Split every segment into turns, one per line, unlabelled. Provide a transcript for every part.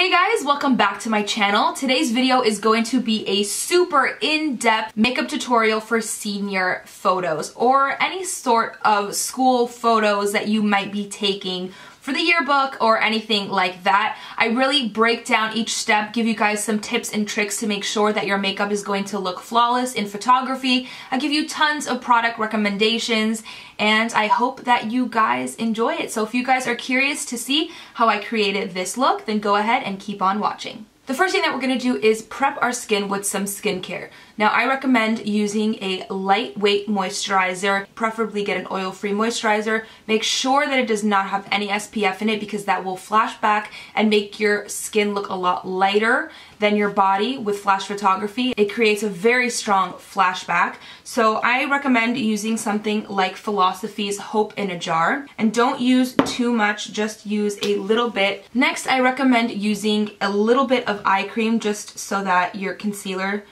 Hey guys, welcome back to my channel. Today's video is going to be a super in-depth makeup tutorial for senior photos or any sort of school photos that you might be taking for the yearbook or anything like that. I really break down each step, give you guys some tips and tricks to make sure that your makeup is going to look flawless in photography. I give you tons of product recommendations and I hope that you guys enjoy it. So if you guys are curious to see how I created this look, then go ahead and keep on watching. The first thing that we're going to do is prep our skin with some skincare. Now I recommend using a lightweight moisturizer, preferably get an oil-free moisturizer. Make sure that it does not have any SPF in it because that will flash back and make your skin look a lot lighter than your body with flash photography. It creates a very strong flashback. So I recommend using something like Philosophy's Hope in a Jar. And don't use too much, just use a little bit. Next, I recommend using a little bit of eye cream just so that your concealer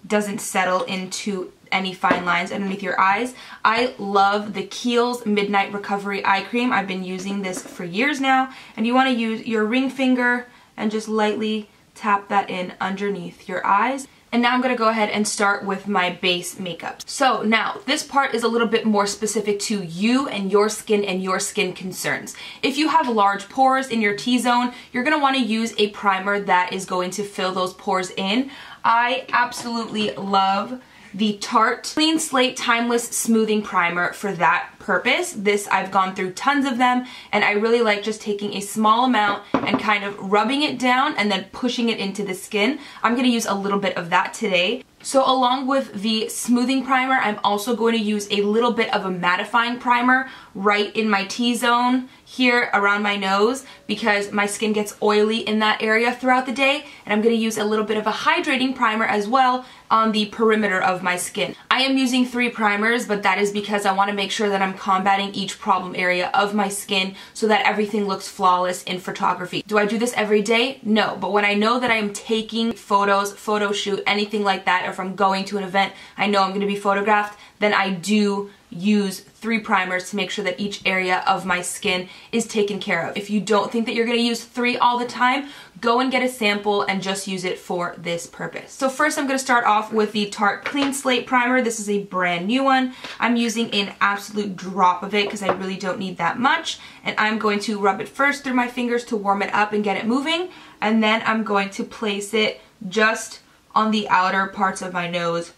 doesn't settle into any fine lines underneath your eyes. I love the Kiehl's Midnight Recovery Eye Cream. I've been using this for years now. And you want to use your ring finger and just lightly tap that in underneath your eyes. And now I'm going to go ahead and start with my base makeup. So now this part is a little bit more specific to you and your skin concerns. If you have large pores in your T-zone, you're going to want to use a primer that is going to fill those pores in. I absolutely love the Tarte Clean Slate Timeless Smoothing Primer for that purpose. This, I've gone through tons of them and I really like just taking a small amount and kind of rubbing it down and then pushing it into the skin. I'm going to use a little bit of that today. So along with the smoothing primer, I'm also going to use a little bit of a mattifying primer right in my T-zone here around my nose because my skin gets oily in that area throughout the day, and I'm going to use a little bit of a hydrating primer as well on the perimeter of my skin. I am using 3 primers, but that is because I want to make sure that I'm combating each problem area of my skin so that everything looks flawless in photography. Do I do this every day? No, but when I know that I am taking photos, photo shoot, anything like that, or if I'm going to an event, I know I'm going to be photographed, then I do use 3 primers to make sure that each area of my skin is taken care of. If you don't think that you're going to use 3 all the time, go and get a sample and just use it for this purpose. So first I'm going to start off with the Tarte Clean Slate Primer. This is a brand new one. I'm using an absolute drop of it because I really don't need that much. And I'm going to rub it first through my fingers to warm it up and get it moving. And then I'm going to place it just on the outer parts of my nose,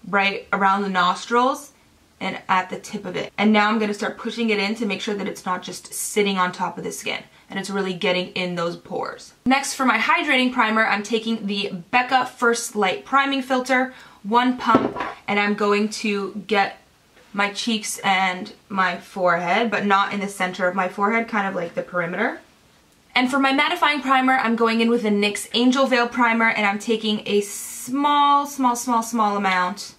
right around the nostrils and at the tip of it. And now I'm going to start pushing it in to make sure that it's not just sitting on top of the skin and it's really getting in those pores. Next, for my hydrating primer, I'm taking the Becca First Light Priming Filter, 1 pump, and I'm going to get my cheeks and my forehead, but not in the center of my forehead, kind of like the perimeter. And for my mattifying primer, I'm going in with a NYX Angel Veil Primer, and I'm taking a small amount,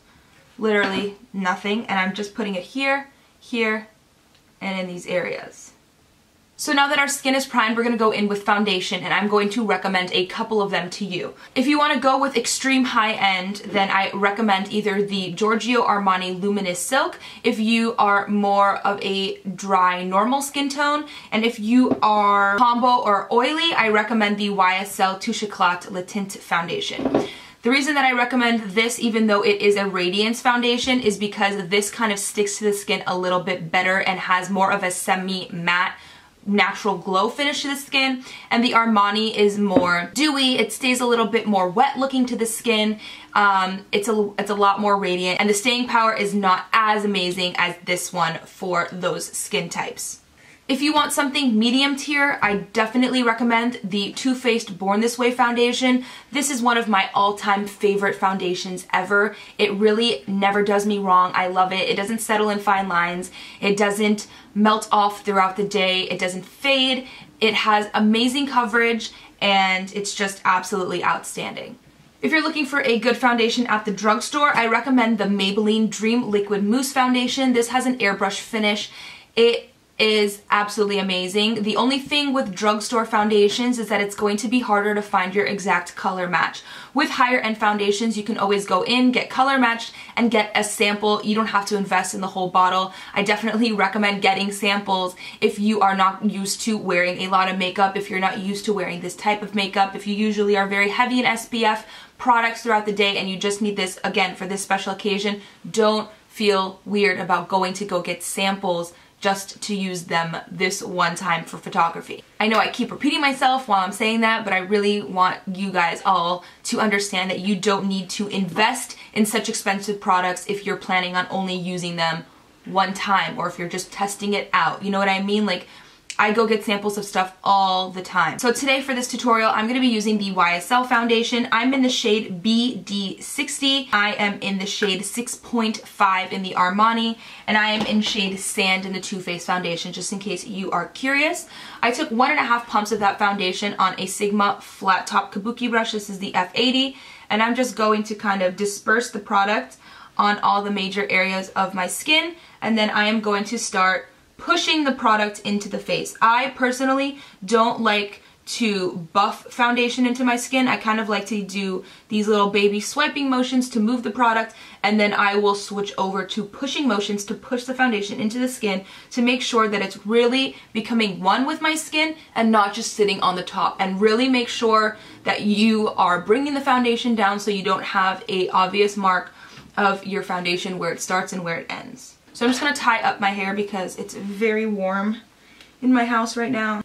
literally nothing, and I'm just putting it here, here, and in these areas. So now that our skin is primed, we're going to go in with foundation, and I'm going to recommend a couple of them to you. If you want to go with extreme high-end, then I recommend either the Giorgio Armani Luminous Silk if you are more of a dry, normal skin tone, and if you are combo or oily, I recommend the YSL Touché Eclat Le Tint Foundation. The reason that I recommend this, even though it is a radiance foundation, is because this kind of sticks to the skin a little bit better and has more of a semi-matte natural glow finish to the skin, and the Armani is more dewy. It stays a little bit more wet looking to the skin. It's a lot more radiant, and the staying power is not as amazing as this one for those skin types. If you want something medium tier, I definitely recommend the Too Faced Born This Way foundation. This is one of my all-time favorite foundations ever. It really never does me wrong. I love it. It doesn't settle in fine lines. It doesn't melt off throughout the day. It doesn't fade. It has amazing coverage, and it's just absolutely outstanding. If you're looking for a good foundation at the drugstore, I recommend the Maybelline Dream Liquid Mousse Foundation. This has an airbrush finish. It is absolutely amazing. The only thing with drugstore foundations is that it's going to be harder to find your exact color match. With higher end foundations, you can always go in, get color matched, and get a sample. You don't have to invest in the whole bottle. I definitely recommend getting samples if you are not used to wearing a lot of makeup, if you're not used to wearing this type of makeup, if you usually are very heavy in SPF products throughout the day and you just need this, again, for this special occasion. Don't feel weird about going to go get samples just to use them this one time for photography. I know I keep repeating myself while I'm saying that, but I really want you guys all to understand that you don't need to invest in such expensive products if you're planning on only using them one time, or if you're just testing it out. You know what I mean? Like, I go get samples of stuff all the time. So today for this tutorial, I'm going to be using the YSL foundation. I'm in the shade BD60. I am in the shade 6.5 in the Armani, and I am in shade Sand in the Too Faced foundation, just in case you are curious. I took 1.5 pumps of that foundation on a Sigma flat top kabuki brush. This is the F80, and I'm just going to kind of disperse the product on all the major areas of my skin, and then I am going to start pushing the product into the face. I personally don't like to buff foundation into my skin. I kind of like to do these little baby swiping motions to move the product, and then I will switch over to pushing motions to push the foundation into the skin to make sure that it's really becoming one with my skin and not just sitting on the top, and really make sure that you are bringing the foundation down so you don't have a obvious mark of your foundation where it starts and where it ends. So I'm just going to tie up my hair because it's very warm in my house right now.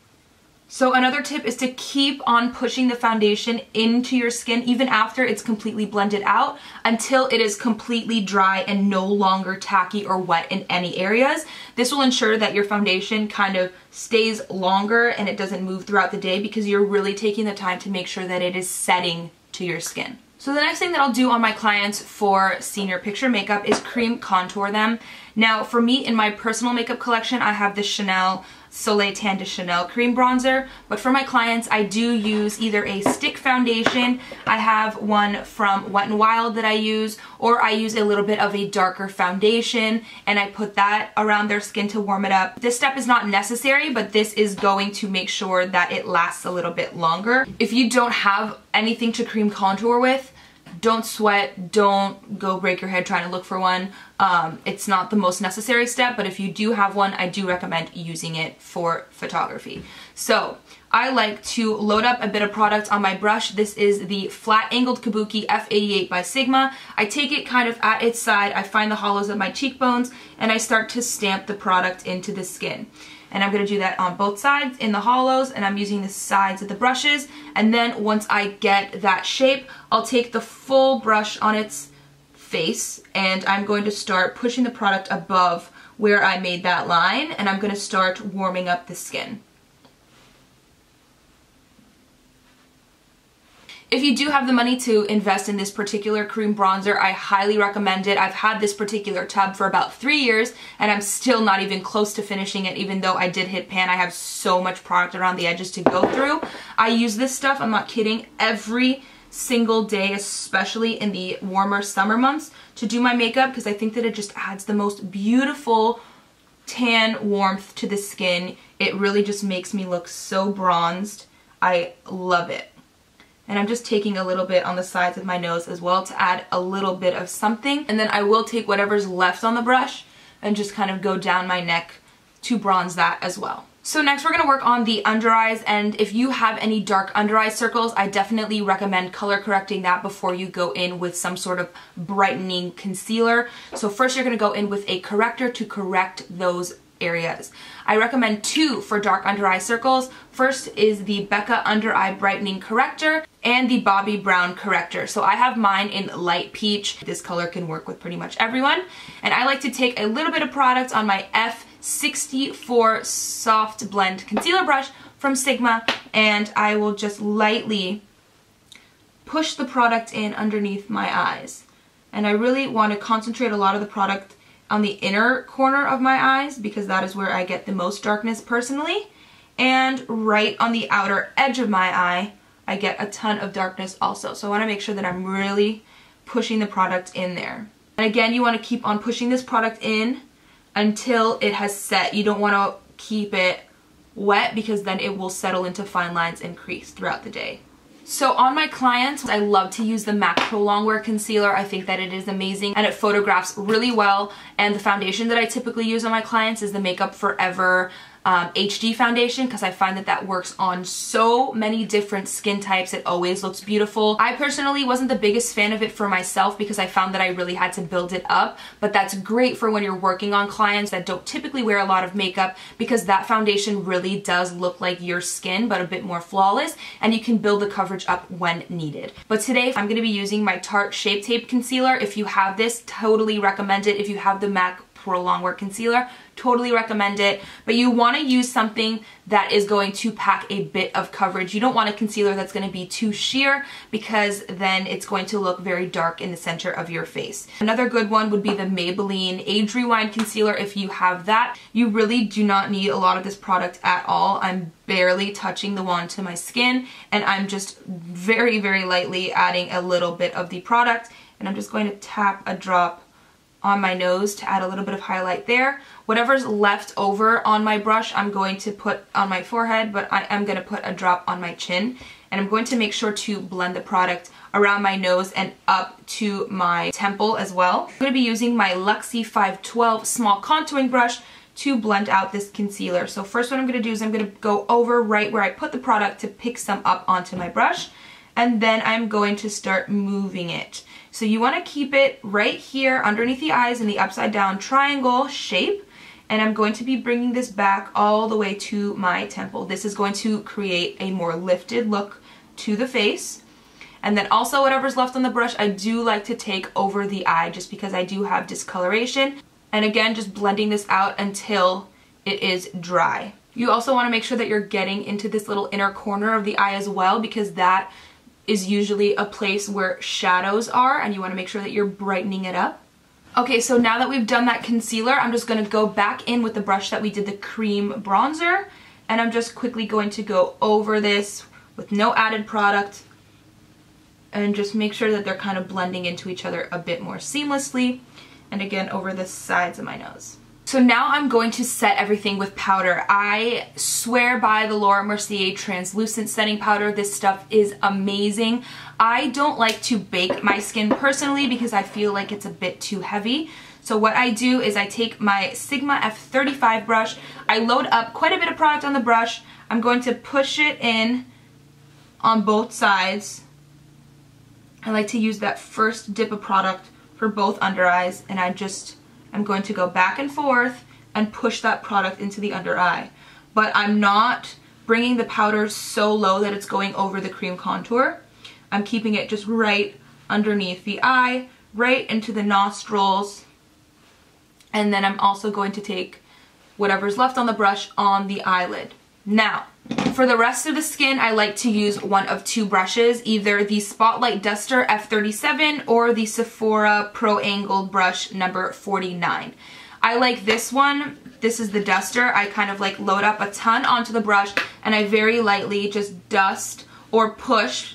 So another tip is to keep on pushing the foundation into your skin even after it's completely blended out, until it is completely dry and no longer tacky or wet in any areas. This will ensure that your foundation kind of stays longer and it doesn't move throughout the day, because you're really taking the time to make sure that it is setting to your skin. So the next thing that I'll do on my clients for senior picture makeup is cream contour them. Now for me, in my personal makeup collection, I have the Chanel Soleil Tan de Chanel cream bronzer, but for my clients I do use either a stick foundation, I have one from Wet n Wild that I use, or I use a little bit of a darker foundation and I put that around their skin to warm it up. This step is not necessary, but this is going to make sure that it lasts a little bit longer. If you don't have anything to cream contour with, don't sweat, don't go break your head trying to look for one. It's not the most necessary step, but if you do have one, I do recommend using it for photography. So I like to load up a bit of product on my brush. This is the flat angled kabuki F88 by Sigma. I take it kind of at its side, I find the hollows of my cheekbones, and I start to stamp the product into the skin. And I'm going to do that on both sides in the hollows, and I'm using the sides of the brushes. And then once I get that shape, I'll take the full brush on its face and I'm going to start pushing the product above where I made that line, and I'm going to start warming up the skin. If you do have the money to invest in this particular cream bronzer, I highly recommend it. I've had this particular tub for about 3 years and I'm still not even close to finishing it, even though I did hit pan. I have so much product around the edges to go through. I use this stuff, I'm not kidding, every single day, especially in the warmer summer months, to do my makeup, because I think that it just adds the most beautiful tan warmth to the skin. It really just makes me look so bronzed. I love it. And I'm just taking a little bit on the sides of my nose as well to add a little bit of something. And then I will take whatever's left on the brush and just kind of go down my neck to bronze that as well. So next we're going to work on the under eyes, and if you have any dark under eye circles, I definitely recommend color correcting that before you go in with some sort of brightening concealer. So first you're going to go in with a corrector to correct those areas. I recommend 2 for dark under eye circles. First is the Becca Under Eye Brightening Corrector and the Bobbi Brown Corrector. So I have mine in light peach. This color can work with pretty much everyone. And I like to take a little bit of product on my F64 Soft Blend Concealer Brush from Sigma, and I will just lightly push the product in underneath my eyes. And I really want to concentrate a lot of the product on the inner corner of my eyes, because that is where I get the most darkness personally. And right on the outer edge of my eye, I get a ton of darkness also. So I want to make sure that I'm really pushing the product in there. And again, you want to keep on pushing this product in until it has set. You don't want to keep it wet because then it will settle into fine lines and crease throughout the day. So on my clients, I love to use the MAC Prolong Wear Concealer. I think that it is amazing and it photographs really well. And the foundation that I typically use on my clients is the Makeup Forever HD foundation, because I find that that works on so many different skin types. It always looks beautiful. I personally wasn't the biggest fan of it for myself because I found that I really had to build it up, but that's great for when you're working on clients that don't typically wear a lot of makeup, because that foundation really does look like your skin but a bit more flawless, and you can build the coverage up when needed. But today I'm going to be using my Tarte Shape Tape Concealer. If you have this, totally recommend it. If you have the MAC Prolong Wear Concealer, totally recommend it. But you want to use something that is going to pack a bit of coverage. You don't want a concealer that's going to be too sheer, because then it's going to look very dark in the center of your face. Another good one would be the Maybelline Age Rewind Concealer. If you have that, you really do not need a lot of this product at all. I'm barely touching the wand to my skin, and I'm just very, very lightly adding a little bit of the product, and I'm just going to tap a drop on my nose to add a little bit of highlight there. Whatever's left over on my brush, I'm going to put on my forehead, but I am going to put a drop on my chin. And I'm going to make sure to blend the product around my nose and up to my temple as well. I'm going to be using my Luxie 512 small contouring brush to blend out this concealer. So first what I'm going to do is I'm going to go over right where I put the product to pick some up onto my brush. And then I'm going to start moving it. So you want to keep it right here underneath the eyes in the upside down triangle shape. And I'm going to be bringing this back all the way to my temple. This is going to create a more lifted look to the face. And then also whatever's left on the brush, I do like to take over the eye just because I do have discoloration. And again, just blending this out until it is dry. You also want to make sure that you're getting into this little inner corner of the eye as well, because that is usually a place where shadows are, and you want to make sure that you're brightening it up. Okay, so now that we've done that concealer, I'm just going to go back in with the brush that we did the cream bronzer, and I'm just quickly going to go over this with no added product and just make sure that they're kind of blending into each other a bit more seamlessly, and again over the sides of my nose. So now I'm going to set everything with powder. I swear by the Laura Mercier translucent setting powder. This stuff is amazing. I don't like to bake my skin personally because I feel like it's a bit too heavy. So what I do is I take my Sigma F35 brush, I load up quite a bit of product on the brush, I'm going to push it in on both sides. I like to use that first dip of product for both under eyes, and I'm going to go back and forth and push that product into the under eye. But I'm not bringing the powder so low that it's going over the cream contour. I'm keeping it just right underneath the eye, right into the nostrils. And then I'm also going to take whatever's left on the brush on the eyelid. Now, for the rest of the skin, I like to use one of two brushes, either the Spotlight Duster F37 or the Sephora Pro Angled brush number 49. I like this one. This is the duster. I kind of like load up a ton onto the brush, and I very lightly just dust or push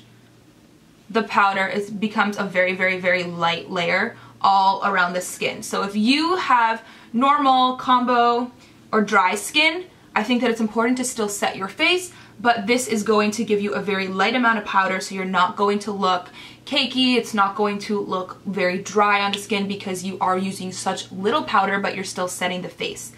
the powder. It becomes a very, very, very light layer all around the skin. So if you have normal, combo, or dry skin, I think that it's important to still set your face, but this is going to give you a very light amount of powder, so you're not going to look cakey. It's not going to look very dry on the skin because you are using such little powder, but you're still setting the face.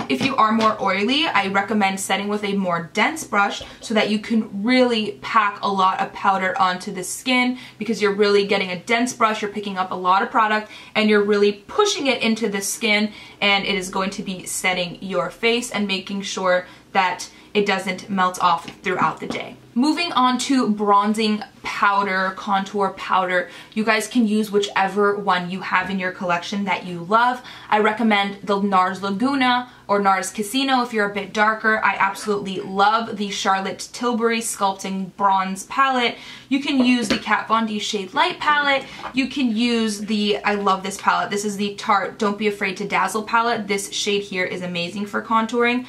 If you are more oily, I recommend setting with a more dense brush so that you can really pack a lot of powder onto the skin, because you're really getting a dense brush, you're picking up a lot of product, and you're really pushing it into the skin, and it is going to be setting your face and making sure that it doesn't melt off throughout the day. Moving on to bronzing powder, contour powder. You guys can use whichever one you have in your collection that you love. I recommend the NARS Laguna or NARS Casino if you're a bit darker. I absolutely love the Charlotte Tilbury Sculpting Bronze Palette. You can use the Kat Von D Shade Light palette. You can use the, I love this palette. This is the Tarte Don't Be Afraid to Dazzle palette. This shade here is amazing for contouring.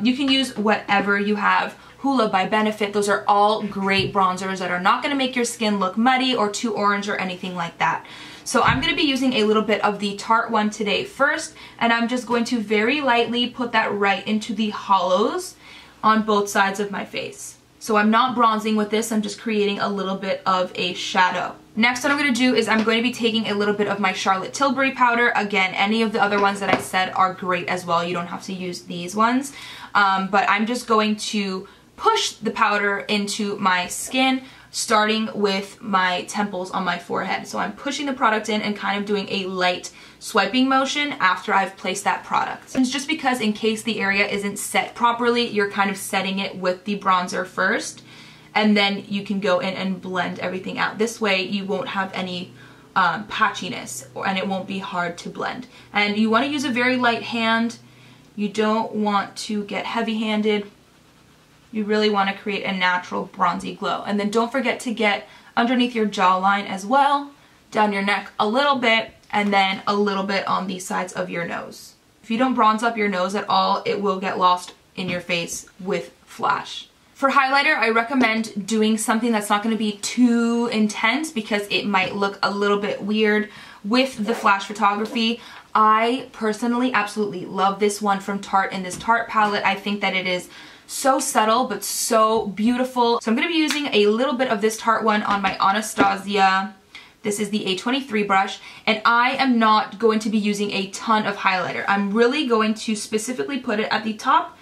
You can use whatever you have. Hoola by Benefit, those are all great bronzers that are not going to make your skin look muddy or too orange or anything like that. So I'm going to be using a little bit of the Tarte one today first, and I'm just going to very lightly put that right into the hollows on both sides of my face. So I'm not bronzing with this, I'm just creating a little bit of a shadow. Next, what I'm going to do is I'm going to be taking a little bit of my Charlotte Tilbury powder. Again, any of the other ones that I said are great as well. You don't have to use these ones. But I'm just going to push the powder into my skin, starting with my temples on my forehead. So I'm pushing the product in and kind of doing a light swiping motion after I've placed that product. It's just because in case the area isn't set properly, you're kind of setting it with the bronzer first, and then you can go in and blend everything out. This way you won't have any patchiness, and it won't be hard to blend. And you want to use a very light hand. You don't want to get heavy-handed. You really want to create a natural bronzy glow. And then don't forget to get underneath your jawline as well, down your neck a little bit, and then a little bit on the sides of your nose. If you don't bronze up your nose at all, it will get lost in your face with flash. For highlighter, I recommend doing something that's not going to be too intense because it might look a little bit weird with the flash photography. I personally absolutely love this one from Tarte in this Tarte palette. I think that it is so subtle but so beautiful. So I'm going to be using a little bit of this Tarte one on my Anastasia. This is the A23 brush, and I am not going to be using a ton of highlighter. I'm really going to specifically put it at the top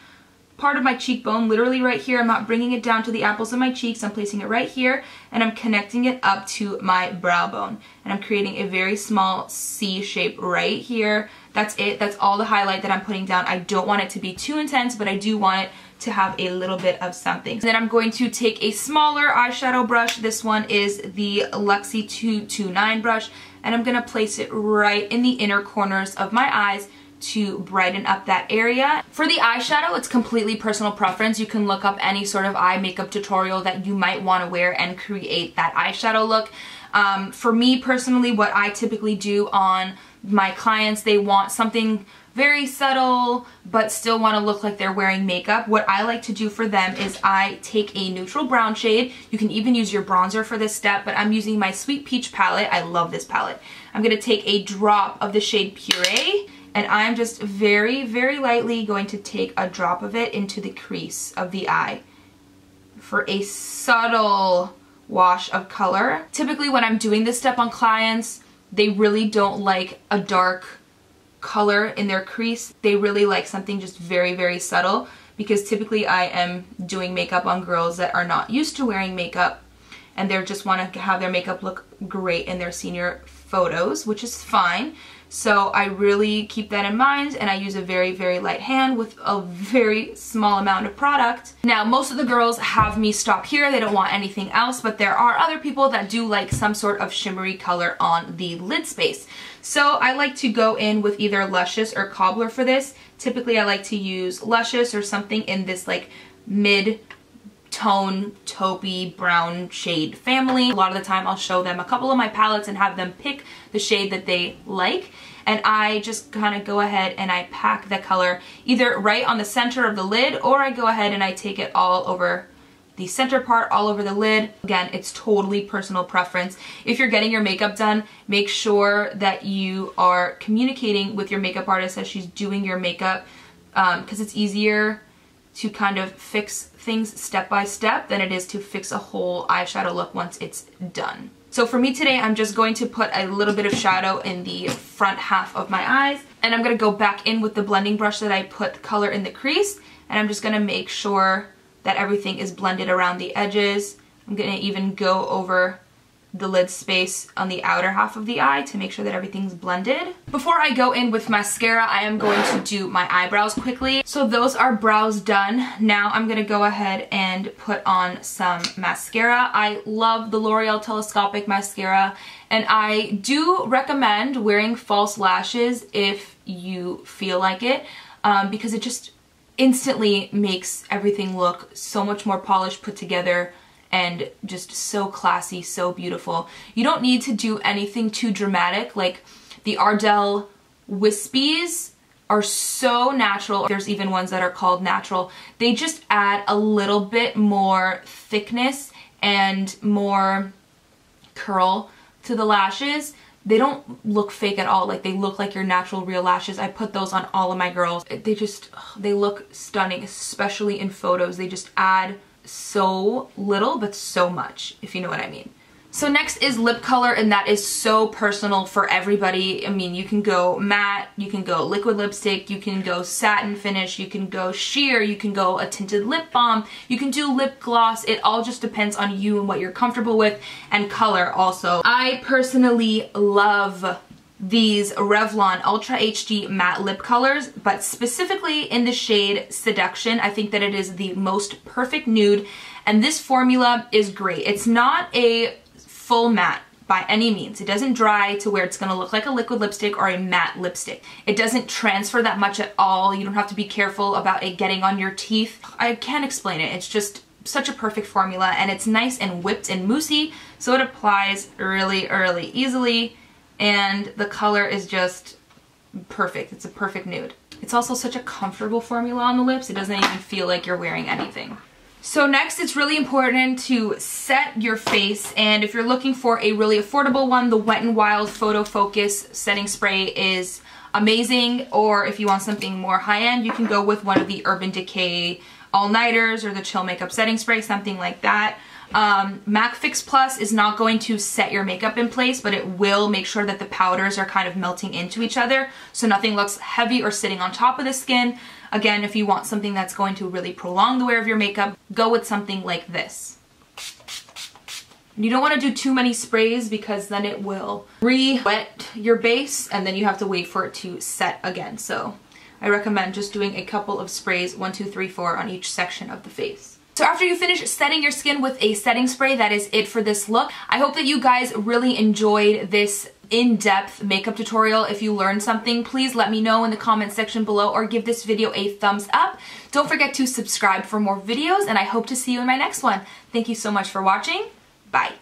part of my cheekbone, literally right here. I'm not bringing it down to the apples of my cheeks. I'm placing it right here, and I'm connecting it up to my brow bone. And I'm creating a very small C shape right here. That's it. That's all the highlight that I'm putting down. I don't want it to be too intense, but I do want it to have a little bit of something. And then I'm going to take a smaller eyeshadow brush. This one is the Luxie 229 brush, and I'm going to place it right in the inner corners of my eyes to brighten up that area. For the eyeshadow, it's completely personal preference. You can look up any sort of eye makeup tutorial that you might want to wear and create that eyeshadow look. For me personally, what I typically do on my clients, they want something very subtle but still want to look like they're wearing makeup. What I like to do for them is I take a neutral brown shade. You can even use your bronzer for this step, but I'm using my Sweet Peach palette. I love this palette. I'm going to take a drop of the shade Puree, and I'm just very, very lightly going to take a drop of it into the crease of the eye for a subtle wash of color. Typically when I'm doing this step on clients, they really don't like a dark color in their crease. They really like something just very, very subtle, because typically I am doing makeup on girls that are not used to wearing makeup, and they just want to have their makeup look great in their senior photos, which is fine. So I really keep that in mind, and I use a very, very light hand with a very small amount of product. Now, most of the girls have me stop here. They don't want anything else, but there are other people that do like some sort of shimmery color on the lid space. So I like to go in with either Luscious or Cobbler for this. Typically, I like to use Luscious or something in this like mid-tone taupey brown shade family. A lot of the time I'll show them a couple of my palettes and have them pick the shade that they like, and I just kind of go ahead and I pack the color either right on the center of the lid, or I go ahead and I take it all over the center part, all over the lid. Again, it's totally personal preference. If you're getting your makeup done, make sure that you are communicating with your makeup artist as she's doing your makeup, because it's easier to kind of fix things step by step than it is to fix a whole eyeshadow look once it's done. So for me today, I'm just going to put a little bit of shadow in the front half of my eyes, and I'm going to go back in with the blending brush that I put color in the crease, and I'm just going to make sure that everything is blended around the edges. I'm going to even go over the lid space on the outer half of the eye to make sure that everything's blended. Before I go in with mascara, I am going to do my eyebrows quickly. So those are brows done. Now I'm going to go ahead and put on some mascara. I love the L'Oreal Telescopic Mascara, and I do recommend wearing false lashes if you feel like it, because it just instantly makes everything look so much more polished, put together, and just so classy, so beautiful. You don't need to do anything too dramatic. Like the Ardell Wispies are so natural. There's even ones that are called natural. They just add a little bit more thickness and more curl to the lashes. they don't look fake at all. Like, they look like your natural real lashes. I put those on all of my girls. They look stunning, especially in photos. They just add so little but so much, if you know what I mean. So next is lip color, and that is so personal for everybody. I mean, you can go matte, you can go liquid lipstick, you can go satin finish, you can go sheer, you can go a tinted lip balm, you can do lip gloss. It all just depends on you and what you're comfortable with, and color also. I personally love these Revlon Ultra HD matte lip colors, but specifically in the shade Seduction. I think that it is the most perfect nude, and this formula is great. It's not a full matte by any means. It doesn't dry to where it's gonna look like a liquid lipstick or a matte lipstick. It doesn't transfer that much at all. You don't have to be careful about it getting on your teeth. I can't explain it. It's just such a perfect formula, and it's nice and whipped and moussey, so it applies really easily, and the color is just perfect. It's a perfect nude. It's also such a comfortable formula on the lips. It doesn't even feel like you're wearing anything. So next, it's really important to set your face, and if you're looking for a really affordable one, the Wet n Wild PhotoFocus setting spray is amazing, or if you want something more high-end, you can go with one of the Urban Decay All-Nighters or the Chill Makeup Setting Spray, something like that. MAC Fix Plus is not going to set your makeup in place, but it will make sure that the powders are kind of melting into each other, so nothing looks heavy or sitting on top of the skin. Again, if you want something that's going to really prolong the wear of your makeup, go with something like this. You don't want to do too many sprays because then it will re-wet your base and then you have to wait for it to set again. So I recommend just doing a couple of sprays, 1, 2, 3, 4 on each section of the face. So after you finish setting your skin with a setting spray, that is it for this look. I hope that you guys really enjoyed this in-depth makeup tutorial. If you learned something, please let me know in the comment section below or give this video a thumbs up. Don't forget to subscribe for more videos, and I hope to see you in my next one. Thank you so much for watching. Bye.